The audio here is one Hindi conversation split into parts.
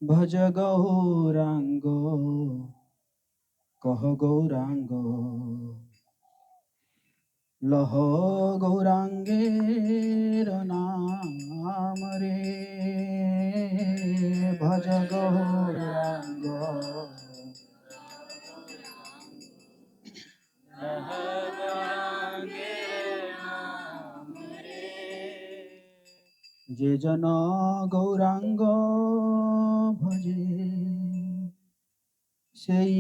भज गौरांग कह गौरांग लह गौरांगेर नाम रे भज गौरांग जे जन गौरांग भजे সেই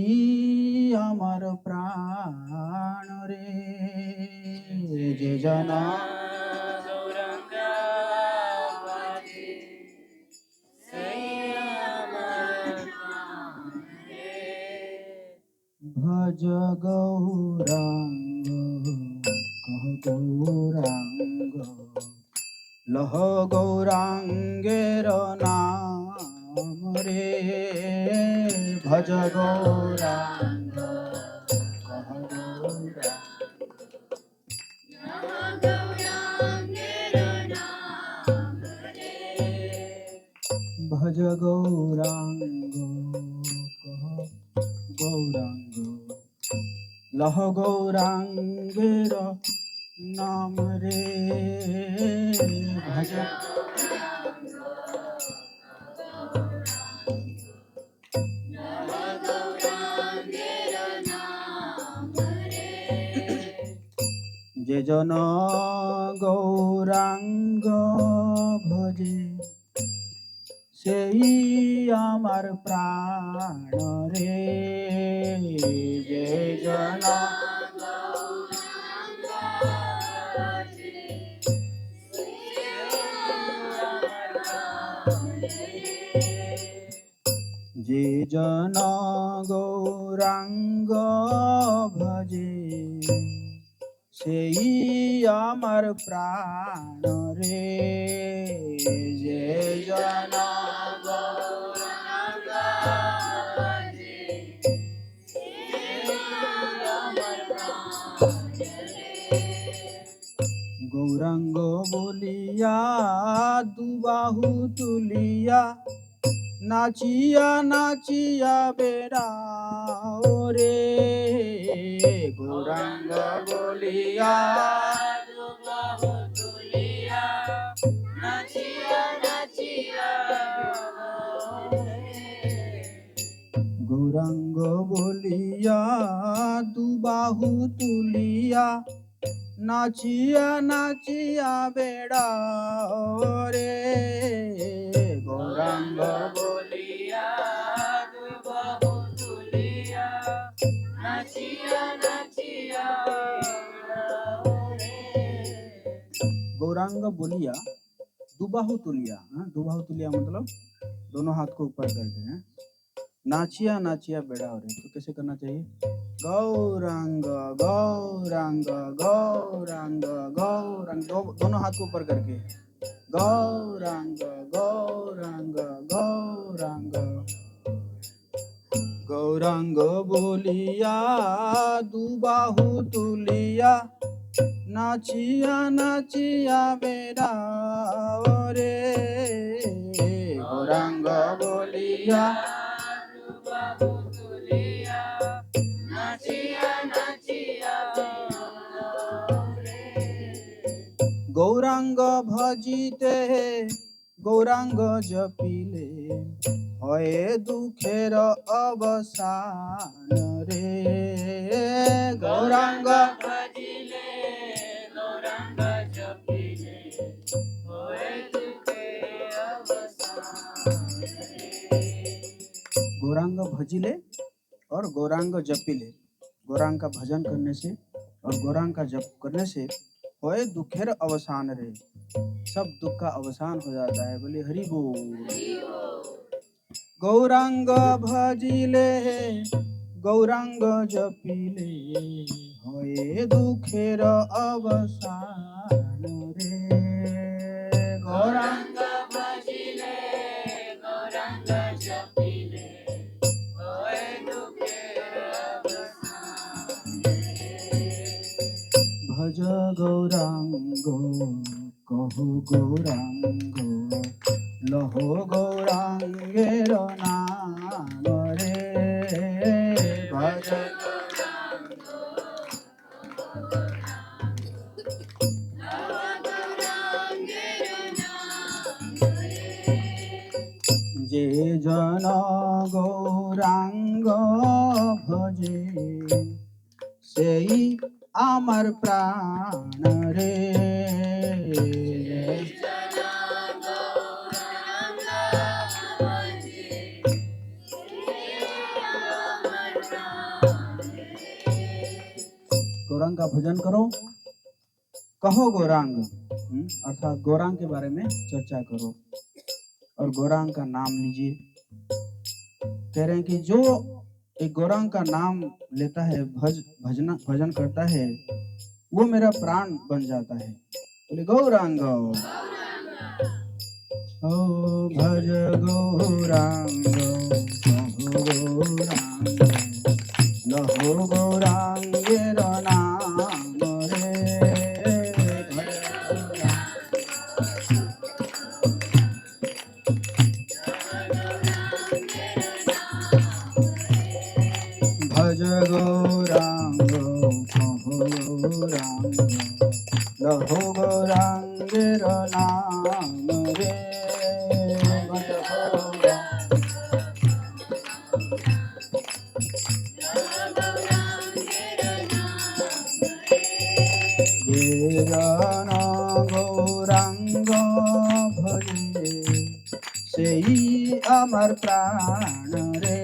আমার প্রাণ রে যে জন গৌরাঙ্গ ভজে সেই আমার প্রাণ রে ভজ গৌরাঙ্গ কহ গৌরাঙ্গ লহ গৌরাঙ্গের নাম রে भज गौरांग कह भज गौरांग कह गौरांग लह गौरांगेर नाम रे भज যে জন গৌরাঙ্গ ভজে সেই আমার প্রাণ রে যে জন যে জন গৌরাঙ্গ ভজে সেই আমার প্রাণ রে যে জন গৌরাঙ্গ ভজে সেই আমার প্রাণ রে গৌরাঙ্গ বলিয়া দুবাহু তুলিয়া নাচিয়া নাচিয়া বেড়াও রে গৌরাঙ্গ বলিয়া দুবাহু তুলিয়া নাচিয়া নাচিয়া গৌরাঙ্গ বলিয়া দুবাহু তুলিয়া নাচিয়া নাচিয়া বেড়াও রে গৌরাঙ্গ বলিয়া দুবাহু তুলিয়া নাচিয়া নাচিয়া गौरांग बोलिया दुबाहु तुलिया दुबाहु तुलिया मतलब दोनों हाथ को ऊपर करके नाचिया नाचिया बेड़ा हो रहे तो कैसे करना चाहिए गौरांग गौरांग गौरांग गौरांग दोनों हाथ को ऊपर करके गौरांग गौरांग गौरांग गौरांग बोलिया दुबाहु तुलिया नाचिया नाचिया बेड़ाओ रे गौरांग बोलिया दुबाहु तुलिया नाचिया नाचिया गौरांग भजिते गौरांग जपिले हये दुखेर अवसान रे गौरांग भजिले गौरांग जपिले हये दुखेर अवसान गौरांग भजिले और गौरांग जपिले गौरांग का भजन करने से और गौरांग का जप करने से होए दुखेर अवसान रे सब दुख का अवसान हो जाता है बोले हरि बोल गौरांग भजिले गौरांग जपिले होए दुखेर अवसान रे गौरांग भजिले गौरांग जपिले होए दुखेर अवसान भज गौरांग कहो गौरांग लहो गौरांगेर रे भज যে জন গৌরাঙ্গ ভজে সেই আমার প্রাণ রে गौरांग का भजन करो, कहो गौरांग, अर्थात गौरांग के बारे में चर्चा करो और गौरांग का नाम लीजिए। कह रहे हैं कि जो एक गौरांग का नाम लेता है, भजन करता है, वो मेरा प्राण बन जाता है। बोले गौरांग ओ भज गौरांग गौरांग लहो गौरांगेर नाम रे भज गौरांग गौरांग लहो गौरांगेर नाम रे भज गौरांग भजे সেই আমার প্রাণ রে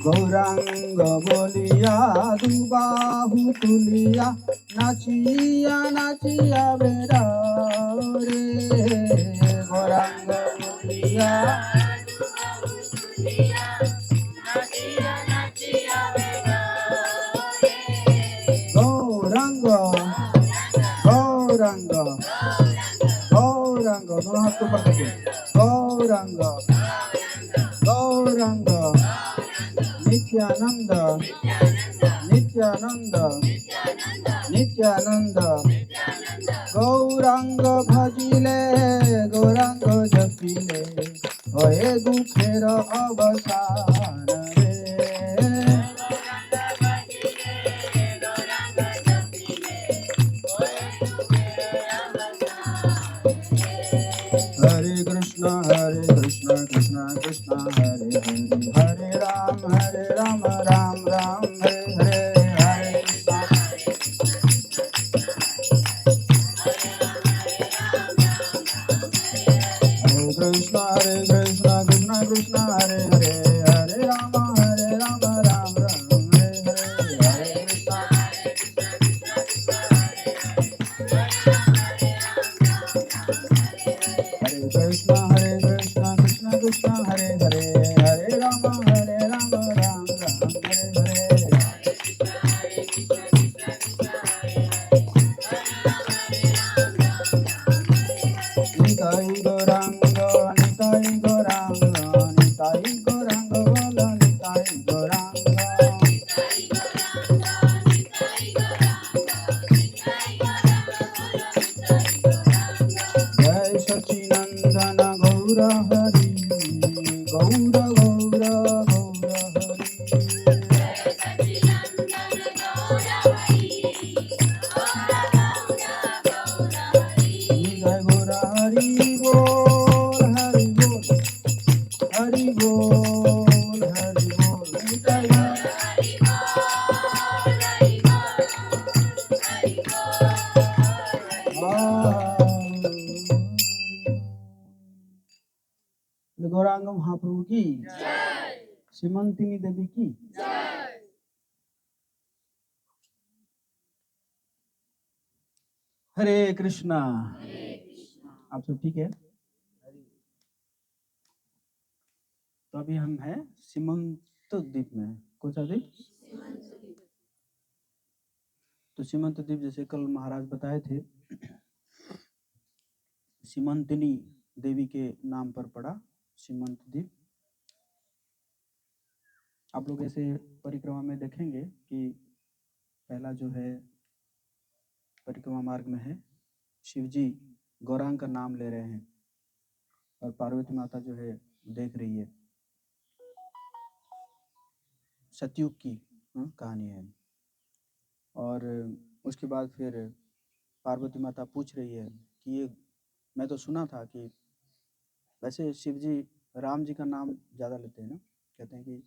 গৌরাঙ্গ বলিয়া দুবাহু তুলিয়া নাচিয়া নাচিয়া বেড়াও রে গৌরাঙ্গ বলিয়া गौरांग गौरांग गौरांग दोनों हाथ को ऊपर करके गौरांग गौरांग नित्यानंद नित्यानंद नित्यानंद गौरांग भजिले गौरांग जपिले होए दुखेर अवसान रे हरे कृष्ण कृष्ण कृष्ण हरे हरे हरे राम राम राम हरे हरे हरे कृष्ण कृष्ण कृष्ण हरे हरे हरे राम राम राम हरे हरे हरे कृष्ण कृष्ण कृष्ण हरे हरे हरे राम राम राम हरे हरे निताई गौरांग निताई गौरांग निताई गौरांग बोलो निताई गौरांग जय सच्चिनंदन गौर हरि गौर गौर गौर हरि जय गौर हरि बोल हरि बोल हरि बोल हरि बोल निताई गौरांग महाप्रभु की सीमंतिनी देवी की हरे कृष्णा। आप सब ठीक है? तो अभी हम हैं सीमंत द्वीप में। कौन सा द्वीप? तो सीमंत द्वीप जैसे कल महाराज बताए थे, सीमंतिनी देवी के नाम पर पड़ा सीमंत द्वीप। आप लोग ऐसे परिक्रमा में देखेंगे कि पहला जो है परिक्रमा मार्ग में है, शिव जी गौरांग का नाम ले रहे हैं और पार्वती माता जो है देख रही है। सतयुग की कहानी है। और उसके बाद फिर पार्वती माता पूछ रही है कि ये मैं तो सुना था कि वैसे शिव जी राम जी का नाम ज़्यादा लेते हैं ना, कहते हैं कि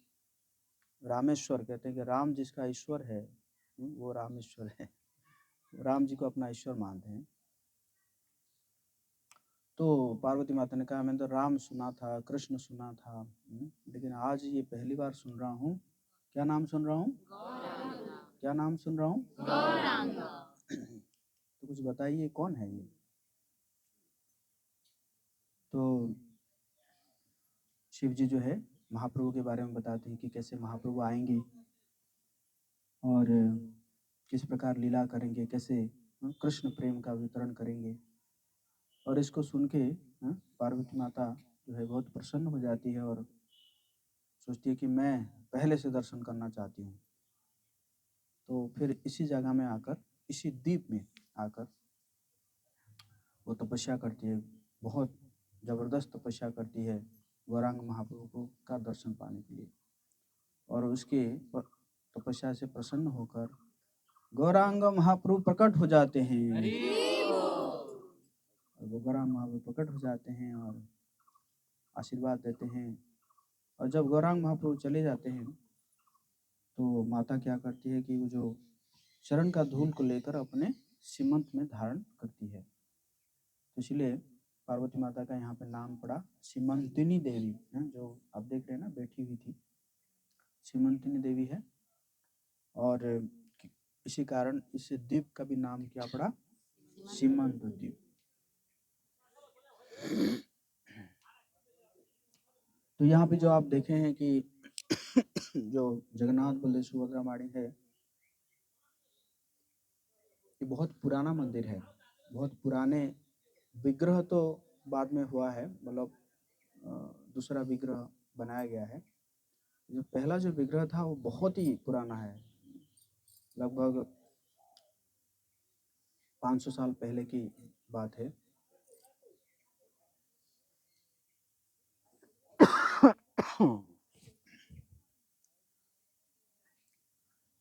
रामेश्वर, कहते हैं कि राम जिसका ईश्वर है वो रामेश्वर है, राम जी को अपना ईश्वर मानते हैं। तो पार्वती माता ने कहा मैंने तो राम सुना था, कृष्ण सुना था, लेकिन आज ये पहली बार सुन रहा हूँ। क्या नाम सुन रहा हूँ? क्या नाम सुन रहा हूँ? तो कुछ बताइए कौन है ये? तो शिव जी जो है महाप्रभु के बारे में बताते हैं कि कैसे महाप्रभु आएंगे और किस प्रकार लीला करेंगे, कैसे कृष्ण प्रेम का वितरण करेंगे। और इसको सुन के पार्वती माता जो है बहुत प्रसन्न हो जाती है और सोचती है कि मैं पहले से दर्शन करना चाहती हूँ। तो फिर इसी जगह में आकर, इसी द्वीप में आकर वो तपस्या करती है, बहुत जबरदस्त तपस्या करती है गौरांग महाप्रभु को का दर्शन पाने के लिए। और उसके तपस्या से प्रसन्न होकर गौरांग महाप्रभु प्रकट हो जाते हैं। और वो गौरांग महाप्रभु प्रकट हो जाते हैं और आशीर्वाद देते हैं। और जब गौरांग महाप्रभु चले जाते हैं तो माता क्या करती है कि वो जो चरण का धूल को लेकर अपने सीमंत में धारण करती है। तो इसलिए पार्वती माता का यहाँ पे नाम पड़ा सीमंतिनी देवी, जो आप देख रहे हैं ना बैठी हुई थी, सीमंतिनी देवी है। और इसी कारण इस द्वीप का भी नाम क्या पड़ा? सीमंत द्वीप। तो यहाँ पे जो आप देखे हैं कि जो जगन्नाथ बलदेव सुभद्रा माड़ी है, ये बहुत पुराना मंदिर है। बहुत पुराने विग्रह तो बाद में हुआ है, मतलब दूसरा विग्रह बनाया गया है। जो पहला जो विग्रह था वो बहुत ही पुराना है, लगभग 500 साल पहले की बात है।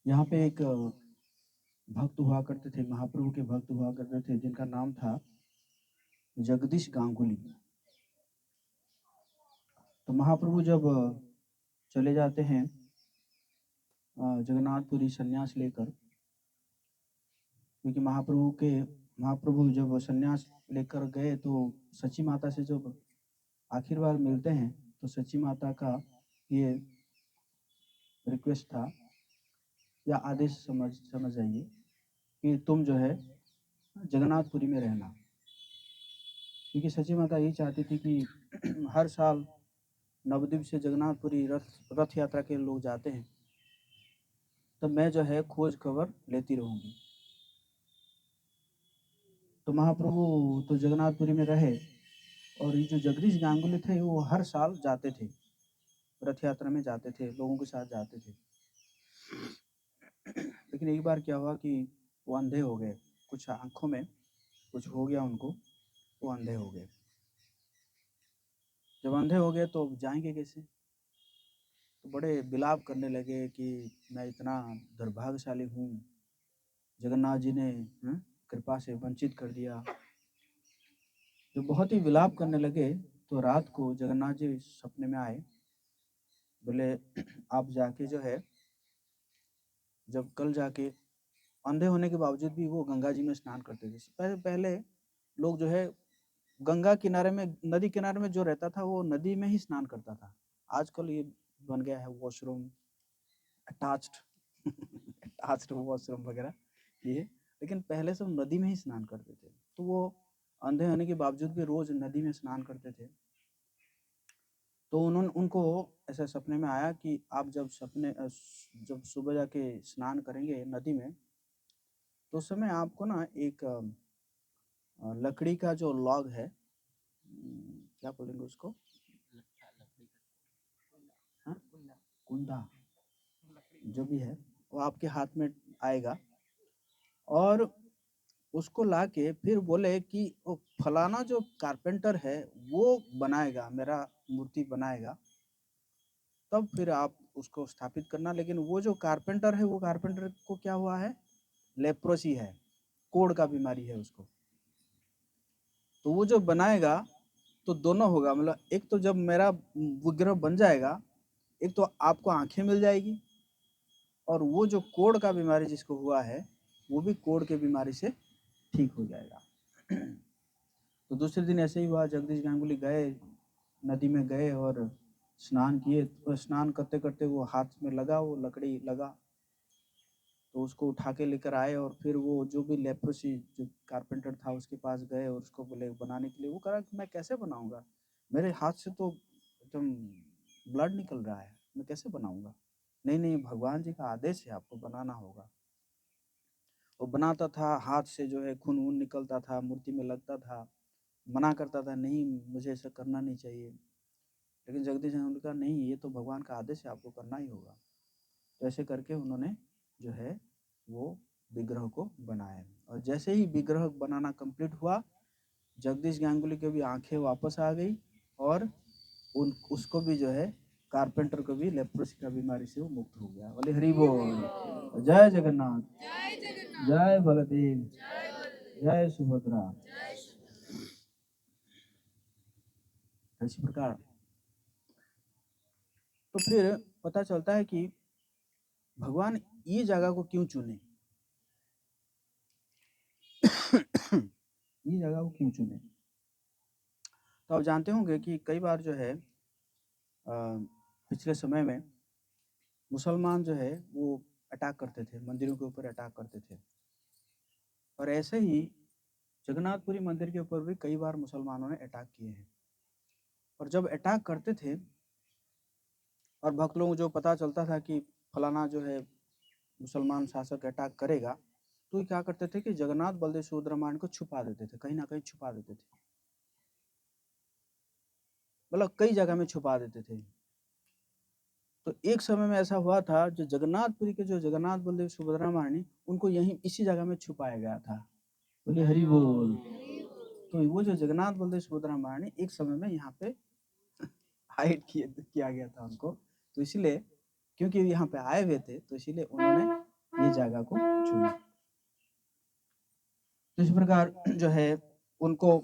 यहाँ पे एक भक्त हुआ करते थे, महाप्रभु के भक्त हुआ करते थे, जिनका नाम था जगदीश गांगुली। तो महाप्रभु जब चले जाते हैं जगन्नाथपुरी संन्यास लेकर, क्योंकि महाप्रभु जब संन्यास लेकर गए तो सची माता से जब आखिर बार मिलते हैं तो सची माता का ये रिक्वेस्ट था या आदेश समझ जाइए कि तुम जो है जगन्नाथपुरी में रहना, क्योंकि सची माता यही चाहती थी कि हर साल नवद्वीप से जगन्नाथपुरी रथ यात्रा के लोग जाते हैं, तो मैं जो है खोज खबर लेती रहूंगी। तो महाप्रभु तो जगन्नाथपुरी में रहे और ये जो जगदीश गांगुली थे वो हर साल जाते थे, रथ यात्रा में जाते थे, लोगों के साथ जाते थे। लेकिन एक बार क्या हुआ कि वो अंधे हो गए, कुछ आंखों में कुछ हो गया उनको, वो अंधे हो गए। जब अंधे हो गए तो जाएंगे कैसे? तो बड़े विलाप करने लगे कि मैं इतना दुर्भाग्यशाली हूँ, जगन्नाथ जी ने कृपा से वंचित कर दिया। जो बहुत ही विलाप करने लगे तो रात को जगन्नाथ जी सपने में आए, बोले आप जाके जो है, जब कल जाके अंधे होने के बावजूद भी वो गंगा जी में स्नान करते थे। पहले लोग जो है गंगा किनारे में, नदी किनारे में जो रहता था वो नदी में ही स्नान करता था। आजकल ये बन गया है वॉशरूम, अटैच्ड अटैच्ड वॉशरूम वगैरह ये, लेकिन पहले सब नदी में ही स्नान करते थे। तो वो अंधे होने के बावजूद भी रोज नदी में स्नान करते थे। तो उनको ऐसा सपने में आया कि आप जब सुबह जाके स्नान करेंगे नदी में, तो उस समय आपको ना एक लकड़ी का जो लॉग है, क्या बोलेंगे उसको, हाँ? कुंडा जो भी है वो आपके हाथ में आएगा और उसको लाके फिर बोले कि वो फलाना जो कारपेंटर है वो बनाएगा, मेरा मूर्ति बनाएगा, तब फिर आप उसको स्थापित करना। लेकिन वो जो कारपेंटर है, वो कारपेंटर को क्या हुआ है? लेप्रोसी है, कोढ़ का बीमारी है उसको। तो वो जो बनाएगा तो दोनों होगा, मतलब एक तो जब मेरा विग्रह बन जाएगा, एक तो आपको आंखें मिल जाएगी, और वो जो कोढ़ का बीमारी जिसको हुआ है वो भी कोढ़ के बीमारी से ठीक हो जाएगा। तो दूसरे दिन ऐसे ही हुआ, जगदीश गांगुली गए, नदी में गए और स्नान किए। तो स्नान करते करते वो हाथ में लगा, वो लकड़ी लगा, तो उसको उठा के लेकर आए। और फिर वो जो भी लेप्रोसी जो कारपेंटर था उसके पास गए और उसको बोले बनाने के लिए। वो कहा कि मैं कैसे बनाऊंगा, मेरे हाथ से तो एकदम ब्लड निकल रहा है, मैं कैसे बनाऊंगा? नहीं नहीं, भगवान जी का आदेश है, आपको बनाना होगा। वो बनाता था, हाथ से जो है खून वून निकलता था, मूर्ति में लगता था, मना करता था, नहीं मुझे ऐसा करना नहीं चाहिए। लेकिन जगदीश ने कहा नहीं, ये तो भगवान का आदेश है, आपको करना ही होगा। तो ऐसे करके उन्होंने जो है वो विग्रह को बनाया। और जैसे ही विग्रह बनाना कंप्लीट हुआ, जगदीश गांगुली की भी आंखें वापस आ गई, और उसको भी जो है कारपेंटर को भी लेप्रोसी का बीमारी से वो मुक्त हो गया। बोले हरि बोल, जय जगन्नाथ, जय बलदेव, जय सुभद्रा। इसी प्रकार तो फिर पता चलता है कि भगवान ये जगह को क्यों चुने, ये जगह को क्यों चुने। तो आप जानते होंगे कि कई बार जो है पिछले समय में मुसलमान जो है वो अटैक करते थे, मंदिरों के ऊपर अटैक करते थे। और ऐसे ही जगन्नाथपुरी मंदिर के ऊपर भी कई बार मुसलमानों ने अटैक किए हैं। और जब अटैक करते थे और भक्त लोगों को जो पता चलता था कि फलाना जो है मुसलमान शासक अटैक करेगा, तो ये क्या करते थे कि जगन्नाथ बलदेव सुभद्रा को छुपा देते थे, कहीं ना कहीं छुपा देते थे, मतलब कई जगह में छुपा देते थे। तो एक समय में ऐसा हुआ था, जो जगन्नाथपुरी के जो जगन्नाथ बलदेव सुभद्रा उनको यहीं इसी जगह में छुपाया गया था। बोले हरि बोल। तो वो जो जगन्नाथ बलदेव सुभद्रा एक समय में यहाँ पे हाइड किया गया था उनको। तो इसीलिए क्योंकि यहाँ पे आए हुए थे, तो इसीलिए उन्होंने ये जगह को चुना। तो इस प्रकार जो है उनको,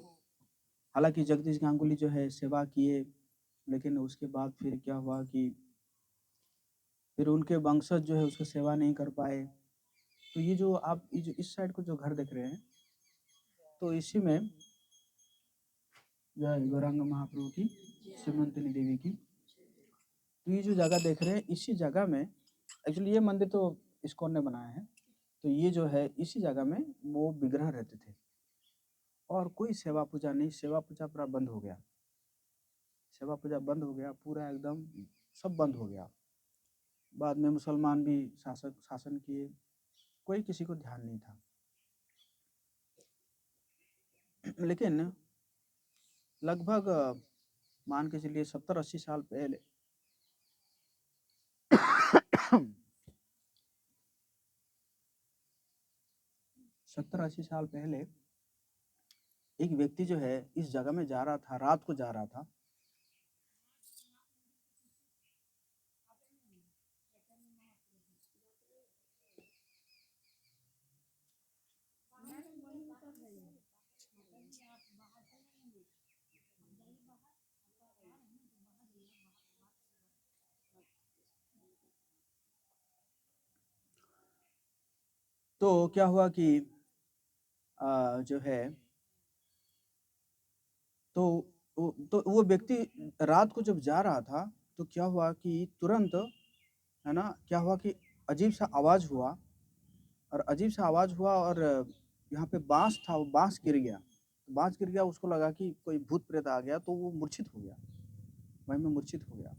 हालांकि जगदीश गांगुली जो है सेवा किए, लेकिन उसके बाद फिर क्या हुआ कि फिर उनके वंशज जो है उसकी सेवा नहीं कर पाए। तो ये जो आप ये जो इस साइड को जो घर देख रहे हैं, तो इसी में जय गौरांग महाप्रभु की, श्रीमंतनी देवी की, तो ये जो जगह देख रहे हैं, इसी जगह में एक्चुअली ये मंदिर तो इस्कॉन ने बनाया है। तो ये जो है इसी जगह में वो विग्रह रहते थे, और कोई सेवा पूजा नहीं, सेवा पूजा पूरा बंद हो गया, सेवा पूजा बंद हो गया पूरा, एकदम सब बंद हो गया। बाद में मुसलमान भी शासन किए, कोई किसी को ध्यान नहीं था। लेकिन लगभग मान के चलिए 70-80 साल पहले 70-80 साल पहले एक व्यक्ति जो है इस जगह में जा रहा था, रात को जा रहा था। तो क्या हुआ कि जो है तो वो व्यक्ति रात को जब जा रहा था, तो क्या हुआ कि तुरंत, है ना, क्या हुआ कि अजीब सा आवाज हुआ, और अजीब सा आवाज हुआ, और यहाँ पे बांस था, वो बांस गिर गया। बांस गिर गया, उसको लगा कि कोई भूत प्रेत आ गया, तो वो मूर्छित हो गया, वहीं में मूर्छित हो गया।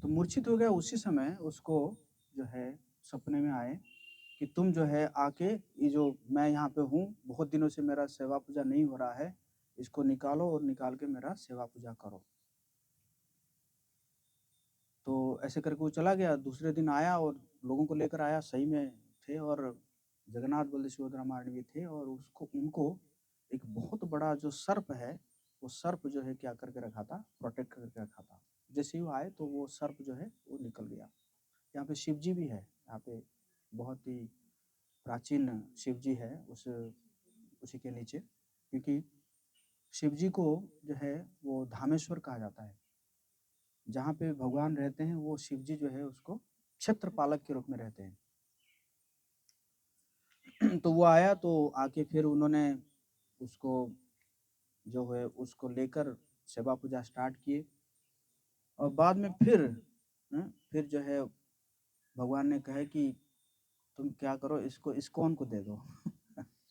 तो मूर्छित हो गया, उसी समय उसको जो है सपने में आए कि तुम जो है आके, ये जो मैं यहाँ पे हूँ, बहुत दिनों से मेरा सेवा पूजा नहीं हो रहा है, इसको निकालो और निकाल के मेरा सेवा पूजा करो। तो ऐसे करके वो चला गया। दूसरे दिन आया और लोगों को लेकर आया, सही में थे, और जगन्नाथ बलदेव सुभद्रा मांडवी थे और उसको उनको एक बहुत बड़ा जो सर्प है, वो सर्प जो है क्या करके रखा था, प्रोटेक्ट करके रखा था। जैसे ही वो आए तो वो सर्प जो है वो निकल गया। यहाँ पे शिव जी भी है, यहाँ पे बहुत ही प्राचीन शिव जी है उसी के नीचे, क्योंकि शिव जी को जो है वो धामेश्वर कहा जाता है। जहाँ पे भगवान रहते हैं वो शिव जी जो है उसको क्षेत्रपालक के रूप में रहते हैं। तो वो आया तो आके फिर उन्होंने उसको जो है उसको लेकर सेवा पूजा स्टार्ट किए और बाद में फिर जो है भगवान ने कहा कि तुम क्या करो, इसको इस्कॉन को दे दो।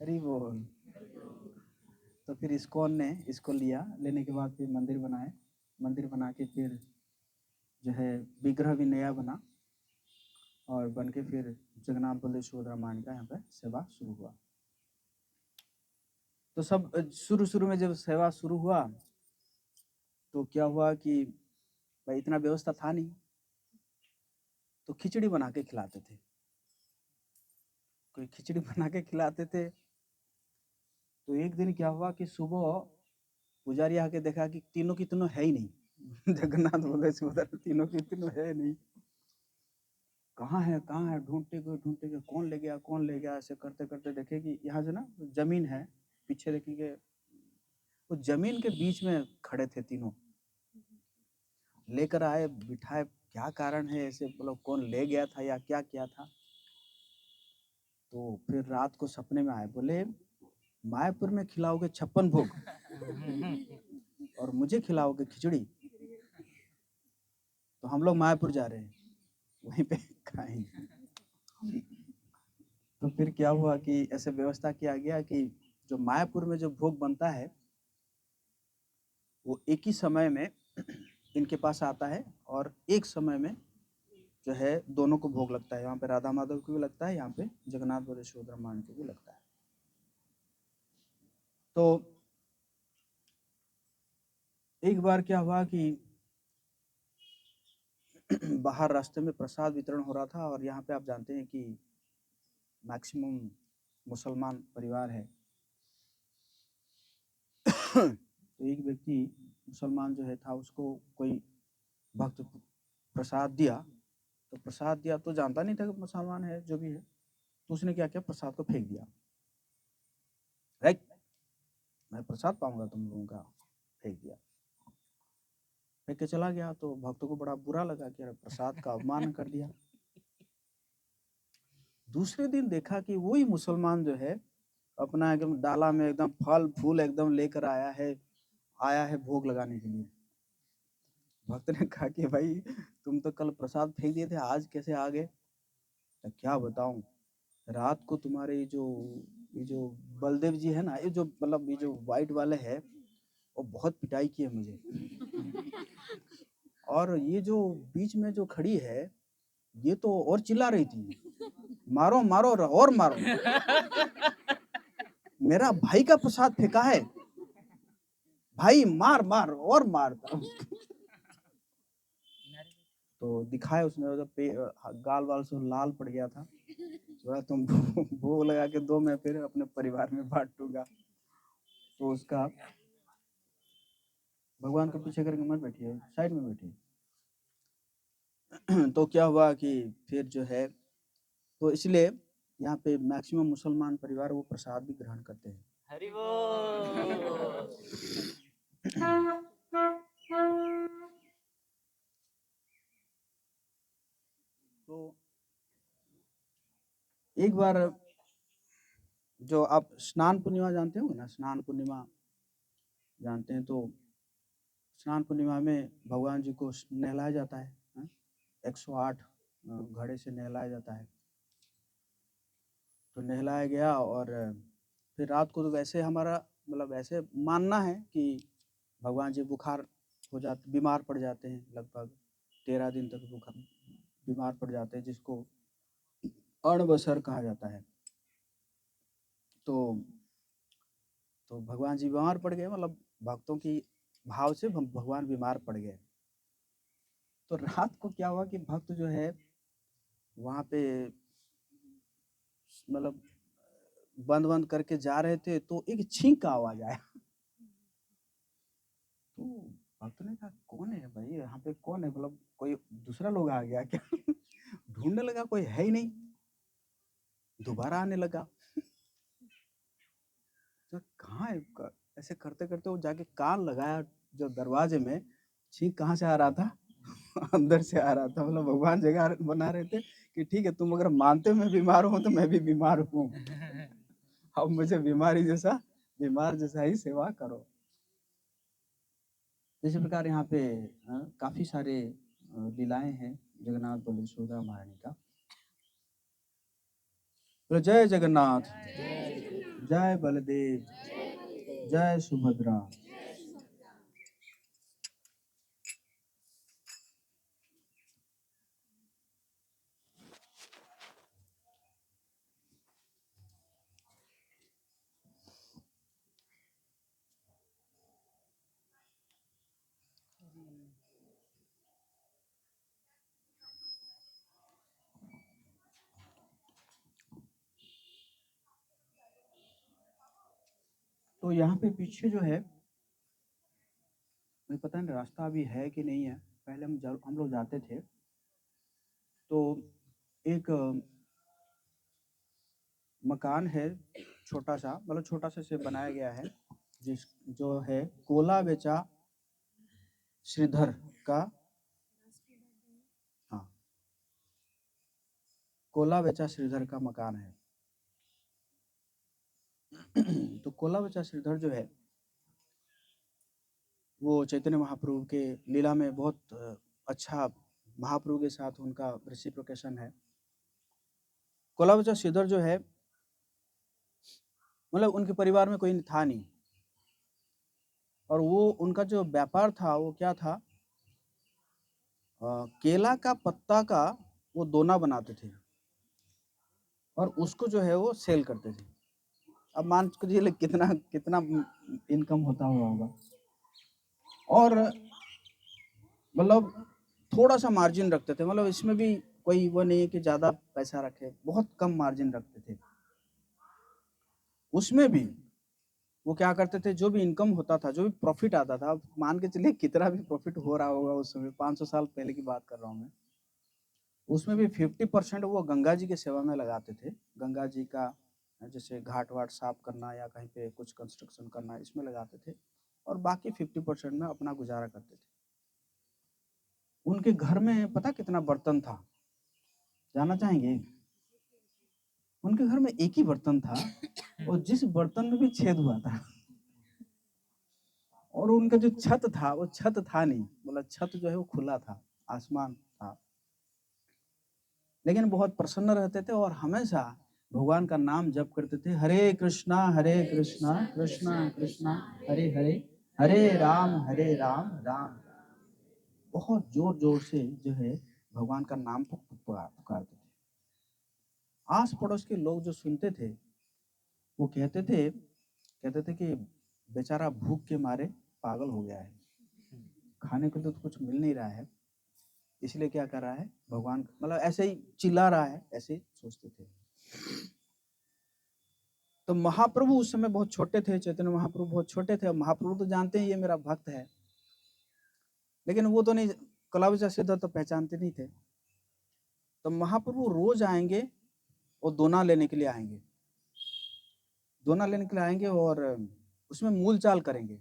हरि बोल। तो फिर इस्कॉन ने इसको लिया, लेने के बाद फिर मंदिर बनाए, मंदिर बना के फिर जो है विग्रह भी नया बना और बन के फिर जगन्नाथ बलदेव सुभद्रा मांडवी का यहाँ पे सेवा शुरू हुआ। तो सब शुरू शुरू में जब सेवा शुरू हुआ तो क्या हुआ कि भाई इतना व्यवस्था था नहीं, तो खिचड़ी बना के खिलाते थे, कोई खिचड़ी बना के खिलाते थे। तो एक दिन क्या हुआ कि सुबह पुजारी आके देखा कि तीनों की तीनों है ही नहीं। जगन्नाथ बलदेव सुभद्रा तीनों की तीनों है नहीं, कहाँ है, ढूंढते गए, कौन ले गया, ऐसे करते करते देखे कि यहाँ से ना जमीन है, पीछे देखेंगे वो जमीन के बीच में खड़े थे तीनों, लेकर आए बिठाए, क्या कारण है ऐसे, मतलब कौन ले गया था या क्या किया था। तो फिर रात को सपने में आए, बोले मायापुर में खिलाओगे 56 भोग और मुझे खिलाओगे खिचड़ी, तो हम लोग मायापुर जा रहे हैं, वहीं पे खाएंगे। तो फिर क्या हुआ कि ऐसे व्यवस्था किया गया कि जो मायापुर में जो भोग बनता है वो एक ही समय में इनके पास आता है और एक समय में जो है दोनों को भोग लगता है। यहाँ पे राधा माधव को भी लगता है, यहाँ पे जगन्नाथ बलदेव सुभद्रा मांडवी को भी लगता है। तो एक बार क्या हुआ कि बाहर रास्ते में प्रसाद वितरण हो रहा था और यहाँ पे आप जानते हैं कि मैक्सिमम मुसलमान परिवार है। तो एक व्यक्ति मुसलमान जो है था, उसको कोई भक्त प्रसाद दिया, तो प्रसाद दिया तो जानता नहीं था कि मुसलमान है जो भी है, तो उसने क्या किया, प्रसाद को फेंक दिया। राइट, मैं प्रसाद पाऊंगा तुम लोगों का, फेंक दिया, फेंक के चला गया। तो भक्तों को बड़ा बुरा लगा कि अरे प्रसाद का अपमान कर दिया। दूसरे दिन देखा कि वही मुसलमान जो है अपना एकदम डाला में एकदम फल फूल एकदम लेकर आया है भोग लगाने के लिए। भक्त ने कहा कि भाई तुम तो कल प्रसाद फेंक दिए थे, आज कैसे आ गए? तो क्या बताऊं, रात को तुम्हारे ये जो बलदेव जी है ना, ये जो मतलब ये जो व्हाइट वाले है, वो बहुत पिटाई की है मुझे। और ये जो बीच में जो खड़ी है, ये तो और चिल्ला रही थी, मारो मारो और मारो, मेरा भाई का प्रसाद फेंका है, भाई मार मार और मार। तो दिखाया उसने, गाल वाल से लाल पड़ गया था, बोला तुम भोग लगा के दो, मैं फिर अपने परिवार में बांटूंगा। तो उसका भगवान के पीछे करके मत बैठिए, साइड में बैठिए। तो क्या हुआ कि फिर जो है, तो इसलिए यहाँ पे मैक्सिमम मुसलमान परिवार वो प्रसाद भी ग्रहण करते हैं। हरि बोल। तो एक बार जो आप स्नान पूर्णिमा जानते हो ना, स्नान पूर्णिमा जानते हैं, तो स्नान पूर्णिमा में भगवान जी को नहलाया जाता है, 108 घड़े से नहलाया जाता है। तो नहलाया गया और फिर रात को तो वैसे हमारा मतलब ऐसे मानना है कि भगवान जी बुखार हो जाते, बीमार पड़ जाते हैं, लगभग 13 दिन तक बुखार बीमार पड़ जाते हैं, जिसको अणबसर कहा जाता है। तो तो भगवान जी बीमार पड़ गए, मतलब भक्तों की भाव से भगवान बीमार पड़ गए। तो रात को क्या हुआ कि भक्त जो है वहाँ पे मतलब बंद बंद करके जा रहे थे तो एक छींक का आवाज आया। तो भक्त ने कहा कौन है भाई, यहाँ पे कौन है, मतलब कोई दूसरा लोग आ गया क्या? ढूंढने लगा, कोई है ही नहीं। दोबारा आने लगा, तो कहाँ है ऐसे करते करते वो जाके कान लगाया जो दरवाजे में, छींक कहाँ से आ रहा था? अंदर से आ रहा था। मतलब भगवान जगह बना रहे थे कि ठीक है, तुम अगर मानते हो मैं बीमार हूँ तो मैं भी बीमार हूँ, अब मुझे बीमार जैसा ही सेवा करो। इसी प्रकार यहाँ पे काफी सारे लीलाएं हैं जगन्नाथ बलदेव यशोदा महारानी का। तो जय जगन्नाथ, जय बलदेव, जय सुभद्रा। तो यहाँ पे पीछे जो है, मुझे पता नहीं रास्ता अभी है कि नहीं है, पहले हम लोग जाते थे तो एक मकान है छोटा सा, मतलब छोटा सा से बनाया गया है, जिस जो है कोला बेचा श्रीधर का, हाँ कोला बेचा श्रीधर का मकान है। तो कोला बेचा श्रीधर जो है वो चैतन्य महाप्रभु के लीला में बहुत अच्छा, महाप्रभु के साथ उनका रेसिप्रोकेशन है। कोला बेचा श्रीधर जो है, मतलब उनके परिवार में कोई था नहीं, और वो उनका जो व्यापार था वो क्या था, केला का पत्ता का वो दोना बनाते थे और उसको जो है वो सेल करते थे। अब मान के चलिए कितना कितना इनकम होता हुआ होगा, और मतलब थोड़ा सा मार्जिन रखते थे, मतलब इसमें भी कोई वो नहीं है कि ज्यादा पैसा रखे, बहुत कम मार्जिन रखते थे। उसमें भी वो क्या करते थे, जो भी इनकम होता था, जो भी प्रॉफिट आता था, अब मान के चलिए कितना भी प्रॉफिट हो रहा होगा उस समय, 500 साल पहले की बात कर रहा हूँ मैं, उसमें भी 50% वो गंगा जी की सेवा में लगाते थे। गंगा जी का जैसे घाट वाट साफ करना या कहीं पे कुछ कंस्ट्रक्शन करना, इसमें लगाते थे, और बाकी 50% में अपना गुजारा करते थे। उनके घर में पता कितना बर्तन था, जानना चाहेंगे? उनके घर में एक ही बर्तन था, और जिस बर्तन में भी छेद हुआ था, और उनका जो छत था वो छत था नहीं, मतलब छत जो है वो खुला था, आसमान था, लेकिन बहुत प्रसन्न रहते थे और हमेशा भगवान का नाम जप करते थे, हरे कृष्णा कृष्णा कृष्णा हरे हरे, हरे राम राम राम। बहुत जोर जोर से जो है भगवान का नाम पुकारते थे। आस पड़ोस के लोग जो सुनते थे वो कहते थे कि बेचारा भूख के मारे पागल हो गया है, खाने को तो कुछ मिल नहीं रहा है, इसलिए क्या कर रहा है भगवान, मतलब ऐसे ही चिल्ला रहा है, ऐसे सोचते थे। तो महाप्रभु उस समय बहुत छोटे थे, चैतन्य महाप्रभु बहुत छोटे थे, महाप्रभु तो जानते हैं ये मेरा भक्त है, लेकिन वो तो नहीं, कलाविचा सिद्ध तो पहचानते नहीं थे। तो महाप्रभु रोज आएंगे और दोना लेने के लिए आएंगे, दोना लेने के लिए आएंगे और उसमें मूल चाल करेंगे।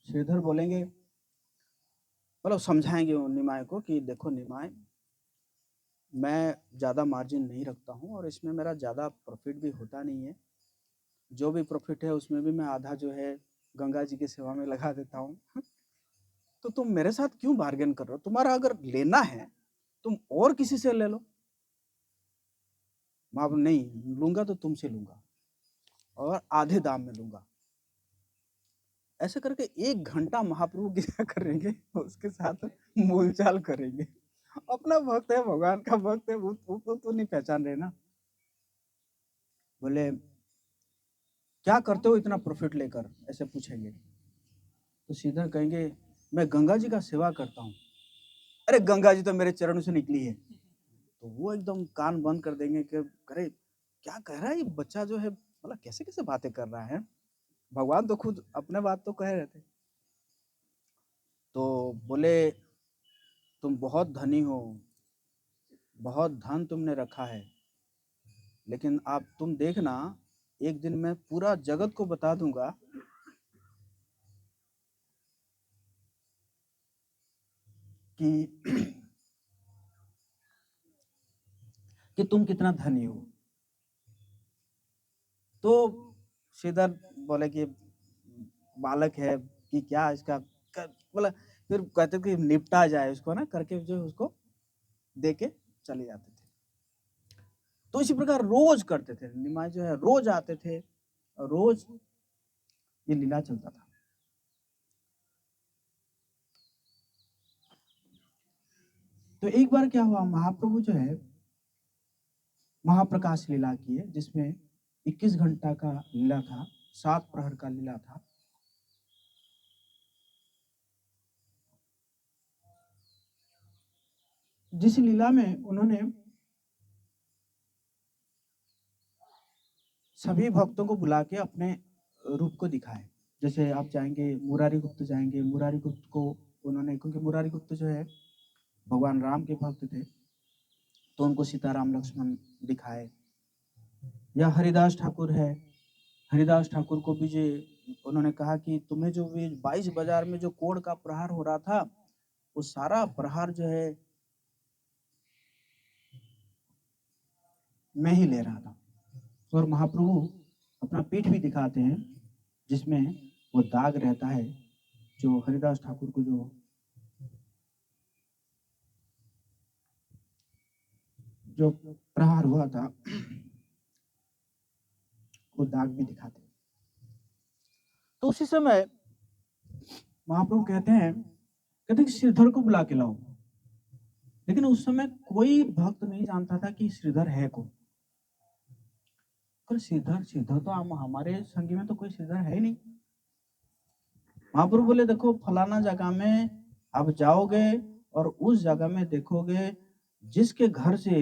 श्रीधर बोलेंगे, मतलब समझाएंगे निमाय को कि देखो निमाय, मैं ज़्यादा मार्जिन नहीं रखता हूँ और इसमें मेरा ज़्यादा प्रॉफिट भी होता नहीं है, जो भी प्रॉफिट है उसमें भी मैं आधा जो है गंगा जी की सेवा में लगा देता हूँ। तो तुम मेरे साथ क्यों बार्गेन कर रहे हो, तुम्हारा अगर लेना है तुम और किसी से ले लो। मैं नहीं लूंगा तो तुमसे लूंगा और आधे दाम में लूंगा। ऐसे करके 1 घंटा महाप्रभु क्या करेंगे, उसके साथ मूलचाल करेंगे। अपना भक्त है, भगवान का भक्त है, वो तो नहीं पहचान रहे ना। बोले क्या करते हो इतना प्रॉफिट लेकर, ऐसे पूछेंगे। तो सीधा कहेंगे मैं गंगा जी का सेवा करता हूँ। अरे गंगा जी तो मेरे चरणों से निकली है। तो वो एकदम कान बंद कर देंगे कि अरे क्या कह रहा है ये बच्चा जो है, मतलब कैसे कैसे बातें कर रहा है। भगवान तो खुद अपने बात तो कह रहे थे। तो बोले तुम बहुत धनी हो, बहुत धन तुमने रखा है, लेकिन आप तुम देखना एक दिन मैं पूरा जगत को बता दूंगा कि कि तुम कितना धनी हो। तो श्रीधर बोले कि बालक है कि क्या इसका बोला, फिर कहते कि निपटा जाए उसको ना करके, जो उसको दे के चले जाते थे। तो इसी प्रकार रोज करते थे, निमाई जो है रोज आते थे और रोज ये लीला चलता था। तो एक बार क्या हुआ, महाप्रभु जो है महाप्रकाश लीला की है, जिसमें 21 घंटा का लीला था, 7 प्रहर का लीला था। जिस लीला में उन्होंने सभी भक्तों को बुला के अपने रूप को दिखाए। जैसे आप जाएंगे मुरारी गुप्त जाएंगे, मुरारी गुप्त को उन्होंने, क्योंकि मुरारी गुप्त जो है भगवान राम के भक्त थे, तो उनको सीताराम लक्ष्मण दिखाए। या हरिदास ठाकुर है, हरिदास ठाकुर को भी जो उन्होंने कहा कि तुम्हें जो 22 बाजार में जो कोड़ का प्रहार हो रहा था, वो सारा प्रहार जो है मैं ही ले रहा था। और महाप्रभु अपना पीठ भी दिखाते हैं, जिसमें वो दाग रहता है जो हरिदास ठाकुर को जो प्रहार हुआ था, वो दाग भी दिखाते हैं। तो उसी समय महाप्रभु कहते हैं कि श्रीधर को बुला के लाओ। लेकिन उस समय कोई भक्त नहीं जानता था कि श्रीधर है कौन। श्रीधर श्रीधर तो हमारे संगी में तो कोई श्रीधर है ही नहीं। महाप्रभु बोले देखो फलाना जगह में आप जाओगे और उस जगह में देखोगे जिसके घर से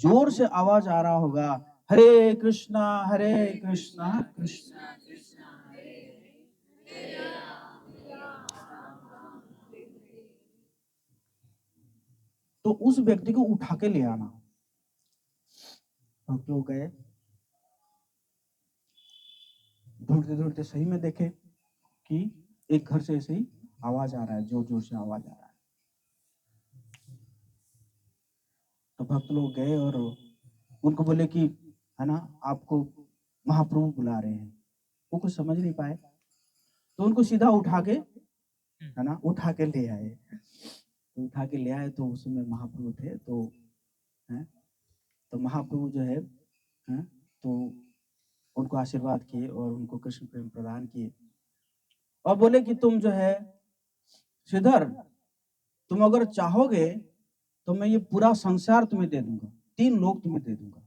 जोर से आवाज आ रहा होगा हरे कृष्णा कृष्णा तो उस व्यक्ति को उठा के ले आना। भक्त लोग गए, ढूंढते ढूंढते सही में देखे कि एक घर से ऐसे ही आवाज आ रहा है, जोर जोर से आवाज आ रहा है। तो भक्त लोग गए और उनको बोले कि है ना आपको महाप्रभु बुला रहे हैं। वो कुछ समझ नहीं पाए, तो उनको सीधा उठा के है ना उठा के ले आए। तो उठा के ले आए तो उसमें महाप्रभु थे। तो है तो महाप्रभु जो है तो उनको आशीर्वाद किए और उनको कृष्ण प्रेम प्रदान किए और बोले कि तुम जो है श्रीधर, तुम अगर चाहोगे तो मैं ये पूरा संसार तुम्हें दे दूंगा, 3 लोग तुम्हें दे दूंगा,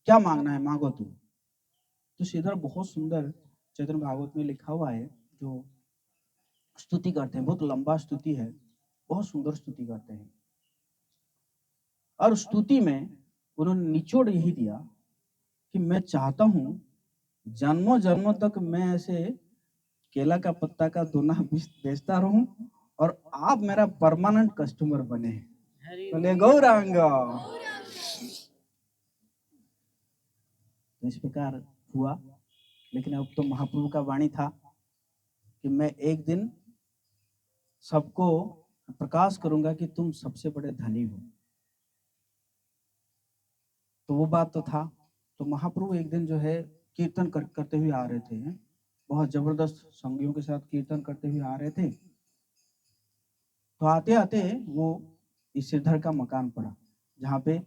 क्या मांगना है मांगो तुम। तो श्रीधर बहुत सुंदर चैतन्य भागवत में लिखा हुआ है, जो स्तुति करते हैं, बहुत लंबा स्तुति है, बहुत सुंदर स्तुति करते हैं। और स्तुति में उन्होंने निचोड़ यही दिया कि मैं चाहता हूं जन्मों जन्मों तक मैं ऐसे केला का पत्ता का दोना बेचता रहूं और आप मेरा परमानेंट कस्टमर बने। बोले गौरांग। तो इस प्रकार हुआ। लेकिन अब तो महाप्रभु का वाणी था कि मैं एक दिन सबको प्रकाश करूंगा कि तुम सबसे बड़े धनी हो। तो वो बात तो था। तो महाप्रभु एक दिन जो है कीर्तन करते हुए आ रहे थे, बहुत जबरदस्त संगियों के साथ कीर्तन करते हुए आ रहे थे। तो आते आते वो इस श्रीधर का मकान पड़ा, जहाँ पे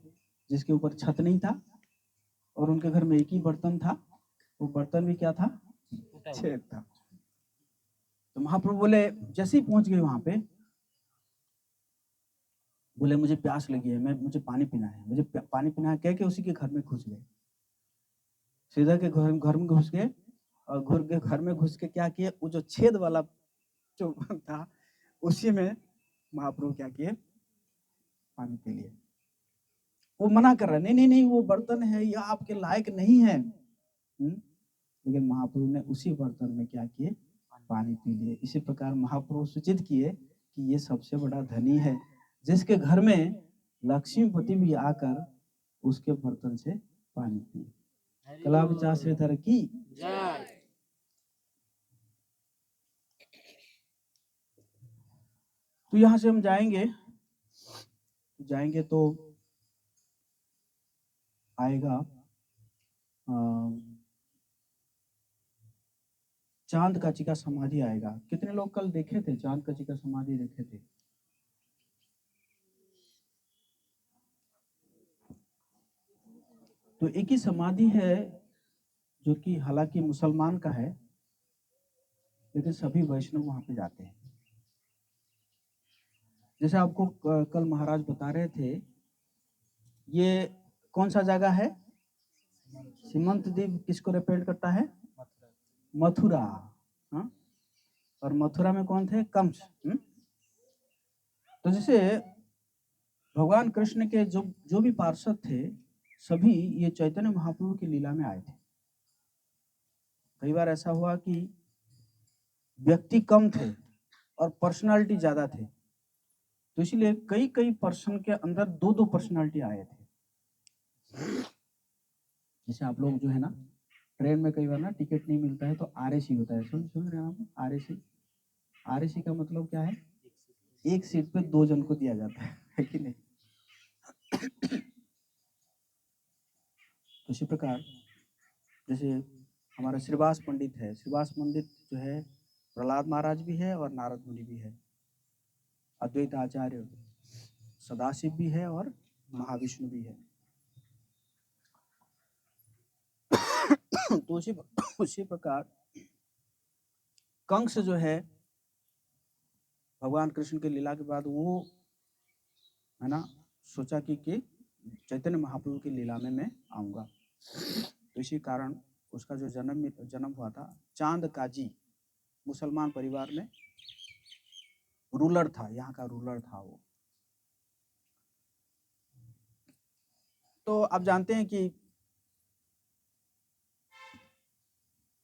जिसके ऊपर छत नहीं था और उनके घर में एक ही बर्तन था, वो बर्तन भी क्या था, छेद था। तो महाप्रभु बोले जैसे ही पहुंच गए वहां पे, बोले मुझे प्यास लगी है, मुझे पानी पीना है, मुझे पानी पीना है, कह के उसी के घर में घुस गए। श्रीधर के घर में घुस गए और घर में घुस के क्या किए, वो जो छेद वाला जो था उसी में महाप्रभु क्या किए, पानी पी लिए। वो मना कर रहा है, नहीं नहीं नहीं, वो बर्तन है, ये आपके लायक नहीं है। लेकिन महाप्रभु ने उसी बर्तन में क्या किए, पानी पी लिए। इसी प्रकार महाप्रभु सूचित किए कि ये सबसे बड़ा धनी है, जिसके घर में लक्ष्मीपति भी आकर उसके बर्तन से पानी पिए। कला विचार श्रीधर की जय। तो यहाँ से हम जाएंगे तो आएगा चांद काची का समाधि आएगा। कितने लोग कल देखे थे, चांद काची का समाधि देखे थे? तो एक ही समाधि है जो कि हालांकि मुसलमान का है, लेकिन सभी वैष्णव वहां पे जाते हैं। जैसे आपको कल महाराज बता रहे थे, ये कौन सा जगह है? सीमंत द्वीप किसको रिप्रेजेंट करता है? मथुरा। हाँ? और मथुरा में कौन थे? कंस। तो जैसे भगवान कृष्ण के जो भी पार्षद थे, सभी ये चैतन्य महाप्रभु की लीला में आए थे। कई बार ऐसा हुआ कि व्यक्ति कम थे और पर्सनालिटी ज्यादा थे, तो इसलिए कई पर्सन के अंदर दो पर्सनालिटी आए थे। जैसे आप लोग जो है ना, ट्रेन में कई बार ना टिकट नहीं मिलता है तो आरएसी होता है। सुन रहे हैं आप? आरएसी का मतलब क्या है? एक सीट पे 2 जन को दिया जाता है कि नहीं? उसी प्रकार जैसे हमारा श्रीवास पंडित है, श्रीवास पंडित जो है प्रहलाद महाराज भी है और नारद मुनि भी है, अद्वैत आचार्य सदाशिव भी है और महाविष्णु भी है। तो उसी प्रकार कंस जो है भगवान कृष्ण के लीला के बाद वो है ना सोचा कि चैतन्य महाप्रभु की लीला में मैं आऊंगा। तो इसी कारण उसका जो जन्म हुआ था, चांद काजी मुसलमान परिवार में रूलर था, यहाँ का रूलर था वो। तो आप जानते हैं कि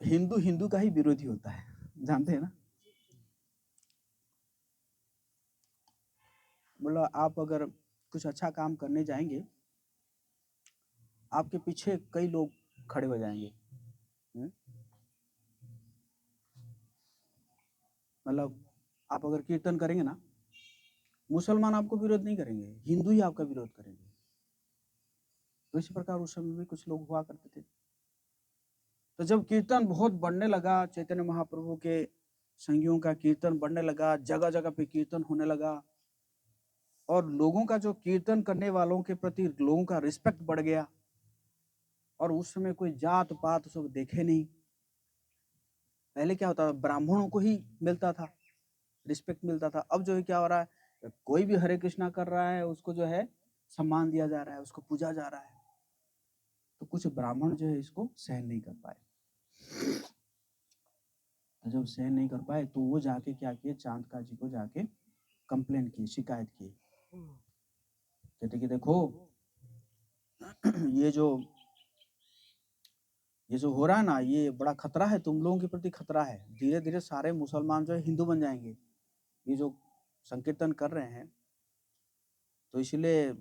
हिंदू का ही विरोधी होता है, जानते हैं ना? मतलब आप अगर कुछ अच्छा काम करने जाएंगे, आपके पीछे कई लोग खड़े हो जाएंगे। मतलब आप अगर कीर्तन करेंगे ना, मुसलमान आपको विरोध नहीं करेंगे, हिंदू ही आपका विरोध करेंगे। तो इसी प्रकार उस समय भी कुछ लोग हुआ करते थे। तो जब कीर्तन बहुत बढ़ने लगा, चैतन्य महाप्रभु के संगियों का कीर्तन बढ़ने लगा, जगह जगह पे कीर्तन होने लगा, और लोगों का जो कीर्तन करने वालों के प्रति लोगों का रिस्पेक्ट बढ़ गया, और उस समय कोई जात पात सब देखे नहीं। पहले क्या होता था, ब्राह्मणों को ही मिलता था, रिस्पेक्ट मिलता था। अब जो है क्या हो रहा है, कोई भी हरे कृष्णा कर रहा है उसको जो है सम्मान दिया जा रहा है, उसको पूजा जा रहा है। तो कुछ ब्राह्मण जो है इसको सहन नहीं कर पाए। तो जब सहन नहीं कर पाए तो वो जाके क्या किए, चांदका जी को जाके कंप्लेंट की, शिकायत की। कहते कि देखो ये जो हो रहा है ना, ये बड़ा खतरा है, तुम लोगों के प्रति खतरा है। धीरे धीरे सारे मुसलमान जो है हिंदू बन जाएंगे, ये जो संकीर्तन कर रहे हैं, तो इसलिए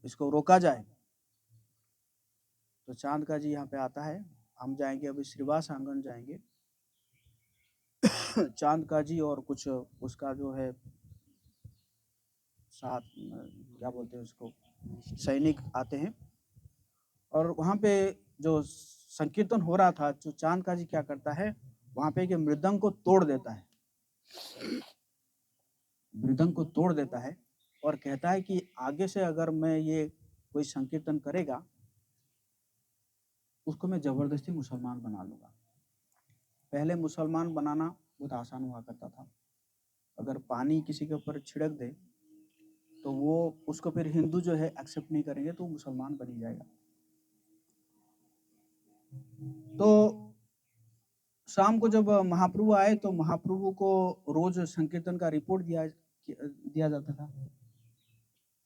इसको रोका जाए। तो चांद का जी यहाँ पे आता है, हम जाएंगे अभी श्रीवास आंगन जाएंगे। चांद का जी और कुछ उसका जो है साथ क्या बोलते हैं उसको, सैनिक आते हैं, और वहाँ पे जो संकीर्तन हो रहा था, जो चांद का जी क्या करता है, वहाँ पे मृदंग को तोड़ देता है, मृदंग को तोड़ देता है, और कहता है कि आगे से अगर मैं ये कोई संकीर्तन करेगा उसको मैं जबरदस्ती मुसलमान बना लूंगा। पहले मुसलमान बनाना बहुत आसान हुआ करता था, अगर पानी किसी के ऊपर छिड़क दे तो वो उसको फिर हिंदू जो है एक्सेप्ट नहीं करेंगे, तो मुसलमान बन ही जाएगा। तो शाम को जब महाप्रभु आए तो महाप्रभु को रोज संकीर्तन का रिपोर्ट दिया दिया जाता था।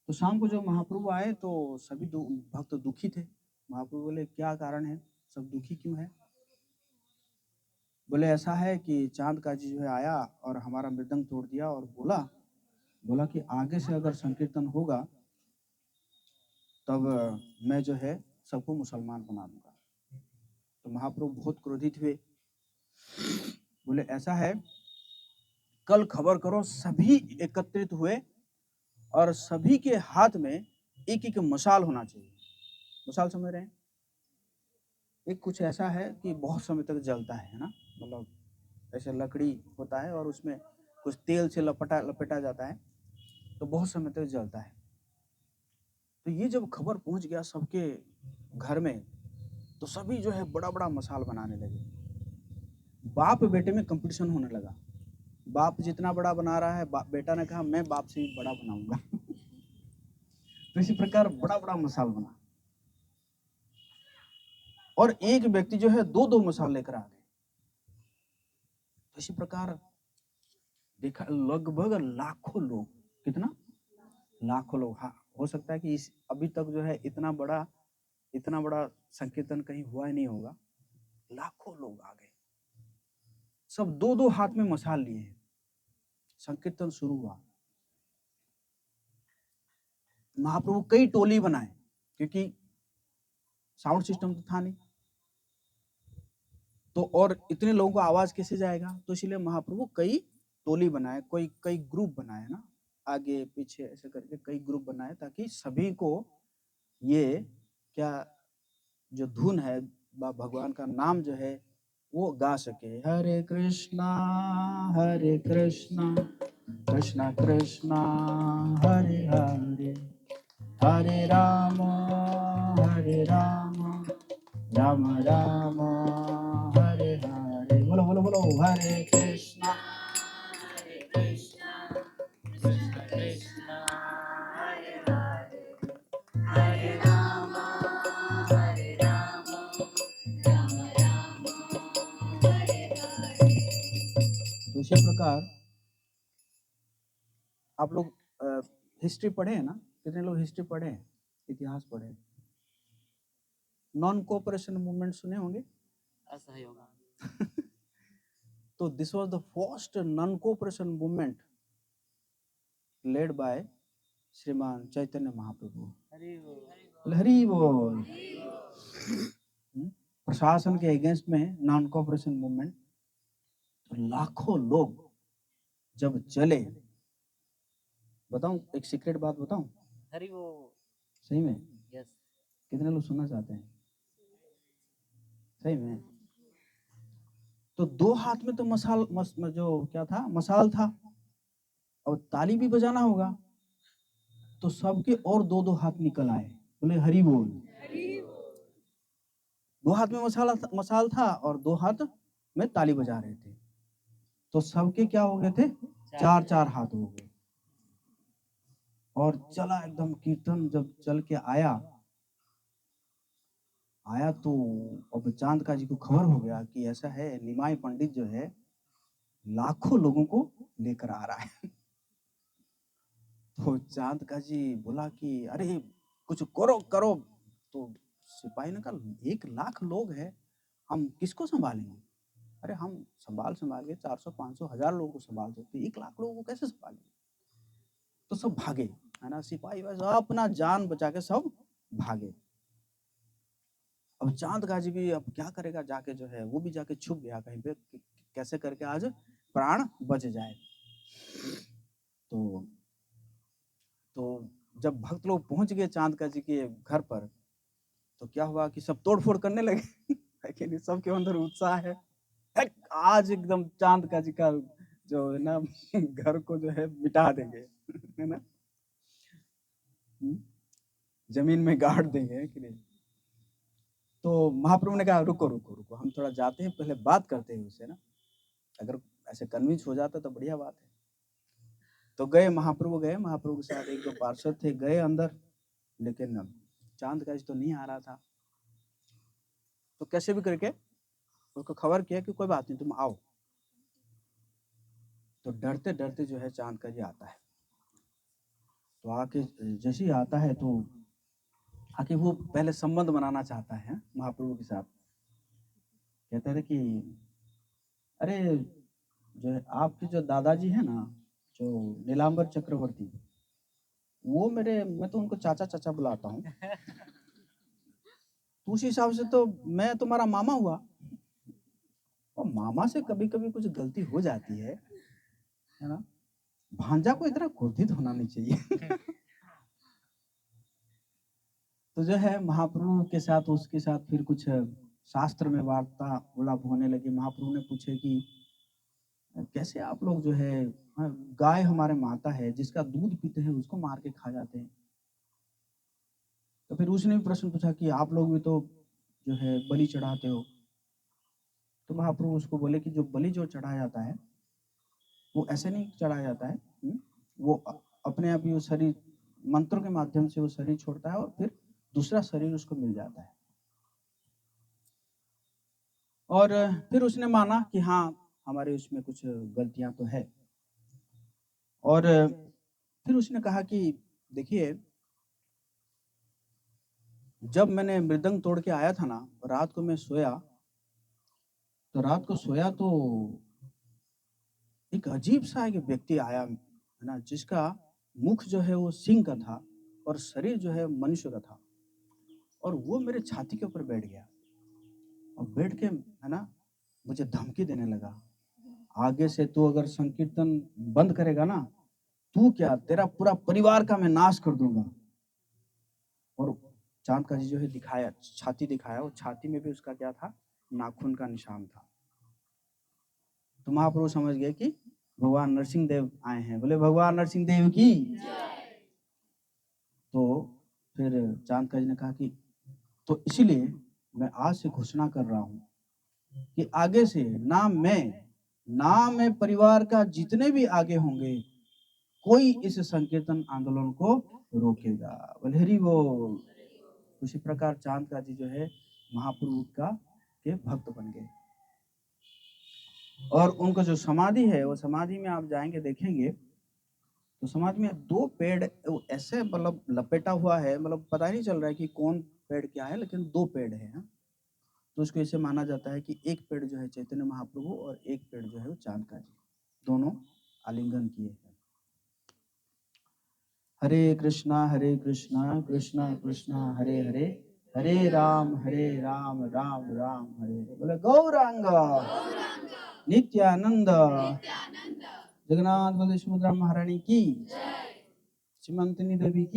तो शाम को जब महाप्रभु आए तो सभी भक्त दुखी थे। महाप्रभु बोले क्या कारण है, सब दुखी क्यों है? बोले ऐसा है कि चांद का जी जो है आया और हमारा मृदंग तोड़ दिया और बोला कि आगे से अगर संकीर्तन होगा तब मैं जो है सबको मुसलमान बना दूंगा। तो महाप्रभु बहुत क्रोधित हुए। बोले ऐसा है, कल खबर करो। सभी एकत्रित हुए और सभी के हाथ में एक एक मशाल होना चाहिए। मशाल समझ रहे हैं? एक कुछ ऐसा है कि बहुत समय तक जलता है ना, मतलब ऐसे लकड़ी होता है और उसमें कुछ तेल से लपेटा जाता है तो बहुत समय तक जलता है। तो ये जब खबर पहुंच गया सबके घर में तो सभी जो है बड़ा बड़ा मसाल बनाने लगे। बाप बेटे में कंपटीशन होने लगा। बाप जितना बड़ा बना रहा है, बेटा ने कहा मैं बाप से भी बड़ा बनाऊंगा। तो इसी प्रकार बड़ा बड़ा मसाल बना और एक व्यक्ति जो है दो दो मसाल लेकर आ गए। तो इसी प्रकार देखा लगभग लाखों लोग, कितना लाखों लोग, हाँ हो सकता है कि इस अभी तक जो है इतना बड़ा संकीर्तन कहीं हुआ ही नहीं होगा। लाखों लोग आ गए, सब दो दो हाथ में मसाल लिए। संकीर्तन शुरू हुआ। महाप्रभु कई टोली बनाए क्योंकि साउंड सिस्टम तो था नहीं, तो और इतने लोगों को आवाज कैसे जाएगा, तो इसलिए महाप्रभु कई टोली बनाए, कई ग्रुप बनाए ना, आगे पीछे ऐसे करके कई ग्रुप बनाए ताकि सभी को ये क्या जो धुन है भगवान का नाम जो है वो गा सके। हरे कृष्णा कृष्णा कृष्णा हरे हरे, हरे राम राम राम हरे हरे। बोलो बोलो बोलो, हरे कृष्णा कृष्णा कृष्णा हरे हरे, हरे राम राम राम हरे हरे। तो इसी प्रकार आप लोग हिस्ट्री पढ़े हैं ना? कितने लोग हिस्ट्री पढ़े हैं, इतिहास पढ़े हैं? नॉन कोऑपरेशन मूवमेंट सुने होंगे। असहयोग। तो this was the first non cooperation movement led by श्रीमान चैतन्य महाप्रभु। हरि बोल। प्रशासन के अगेंस्ट में नॉन कोऑपरेशन मूवमेंट। तो लाखों लोग जब चले, बताऊं एक सीक्रेट बात बताऊं? हरि बोल। सही में? यस। कितने लोग सुनना चाहते हैं? सही में? तो दो हाथ में तो जो क्या था, मसाल था, और ताली भी बजाना होगा, तो सबके और दो दो हाथ निकल आए, बोले हरि बोल। दो हाथ में मसाल था और दो हाथ में ताली बजा रहे थे, तो सबके क्या हो गए थे, चार चार हाथ हो गए। और चला एकदम कीर्तन, जब चल के आया तो अब चांद का जी को खबर हो गया कि ऐसा है, निमाई पंडित जो है लाखों लोगों को लेकर आ रहा है। तो चांद का जी बोला कि अरे कुछ करो। तो सिपाही ने कहा 1 लाख लोग हैं, हम किसको संभालेंगे? अरे हम संभाल के 400 500 1000 लोगों को संभाल सकते, 1 लाख लोगों को कैसे संभालेंगे? तो सब भागे, है ना, सिपाही बस अपना जान बचा के सब भागे। अब चांद गाजी भी अब क्या करेगा, जाके जो है वो भी जाके छुप गया कहीं पे, कैसे करके आज प्राण बच जाए। तो जब भक्त लोग पहुंच गए चांद का जी के घर पर, तो क्या हुआ कि सब तोड़फोड़ करने लगे। है कि नहीं? सबके अंदर उत्साह है, आज एकदम चांद का जी का जो है ना घर को जो है मिटा देंगे, है ना, जमीन में गाड़ देंगे, है कि नहीं? तो महाप्रभु ने कहा रुको, हम थोड़ा जाते हैं, पहले बात करते हैं उससे ना, अगर ऐसे कन्विंस हो जाता तो बढ़िया बात है। तो महाप्रभु के साथ एक दो पार्षद थे, गए अंदर, लेकिन चांद का तो नहीं आ रहा था। तो कैसे भी करके उसको खबर किया कि कोई बात नहीं, तुम आओ। तो डरते डरते जो है चांद का जी आता है, तो आके जैसे ही आता है तो आके वो पहले संबंध बनाना चाहता है महाप्रभु के साथ। कहता है कि अरे जो है आपके जो दादाजी है ना, जो नीलांबर चक्रवर्ती, वो मैं तो उनको चाचा चाचा बुलाता हूँ, तो उस हिसाब से तो मैं तुम्हारा मामा हुआ, और मामा से कभी कभी कुछ गलती हो जाती है ना। भांजा को इतना क्रोधित होना नहीं चाहिए। तो जो है महाप्रभु के साथ उसके साथ फिर कुछ शास्त्र में वार्तालाप होने लगी। महाप्रभु ने पूछे कि कैसे आप लोग जो है, गाय हमारे माता है, जिसका दूध पीते हैं उसको मार के खा जाते हैं। तो फिर उसने भी प्रश्न पूछा कि आप लोग भी तो जो है बलि चढ़ाते हो। तो महाप्रभु उसको बोले कि जो बलि जो चढ़ाया जाता है वो ऐसे नहीं चढ़ाया जाता है, वो अपने आप ही वो शरीर मंत्रों के माध्यम से वो शरीर छोड़ता है और फिर दूसरा शरीर उसको मिल जाता है। और फिर उसने माना कि हाँ हमारे उसमें कुछ गलतियां तो है। और फिर उसने कहा कि देखिए, जब मैंने मृदंग तोड़ के आया था ना, रात को मैं सोया, तो एक अजीब सा एक व्यक्ति आया है ना, जिसका मुख जो है वो सिंह का था और शरीर जो है मनुष्य का था, और वो मेरे छाती के ऊपर बैठ गया और बैठ के है ना मुझे धमकी देने लगा, आगे से तू अगर संकीर्तन बंद करेगा ना, तू क्या तेरा पूरा परिवार का मैं नाश कर दूंगा। और चांद का जी जो है दिखाया, छाती दिखाया, और छाती में भी उसका क्या था, नाखून का निशान था। तो महाप्रभु समझ गए कि भगवान नरसिंह देव आए हैं। बोले भगवान नरसिंह देव की। तो फिर चांद का जी ने कहा कि तो इसीलिए मैं आज से घोषणा कर रहा हूं कि आगे से ना मैं परिवार का जितने भी आगे होंगे, कोई इस संकीर्तन आंदोलन को रोकेगा। बोले हरि बोल। उसी प्रकार चांद का जी जो है महाप्रभु का के भक्त बन गए। और उनका जो समाधि है, वो समाधि में आप जाएंगे देखेंगे तो समाधि में दो पेड़ ऐसे मतलब लपेटा हुआ है, मतलब पता ही नहीं चल रहा है कि कौन पेड़ क्या है, लेकिन दो पेड़ है। तो उसको ऐसे माना जाता है कि एक पेड़ जो है चैतन्य महाप्रभु और एक पेड़ जो है वो चांद का जी, दोनों आलिंगन किए हैं। हरे कृष्णा कृष्णा कृष्णा हरे हरे, हरे राम राम राम हरे हरे। बोले गौरांग नित्यानंद जगन्नाथ बलदेव सुभद्रा महारानी की, श्रीमंतनी देवी की।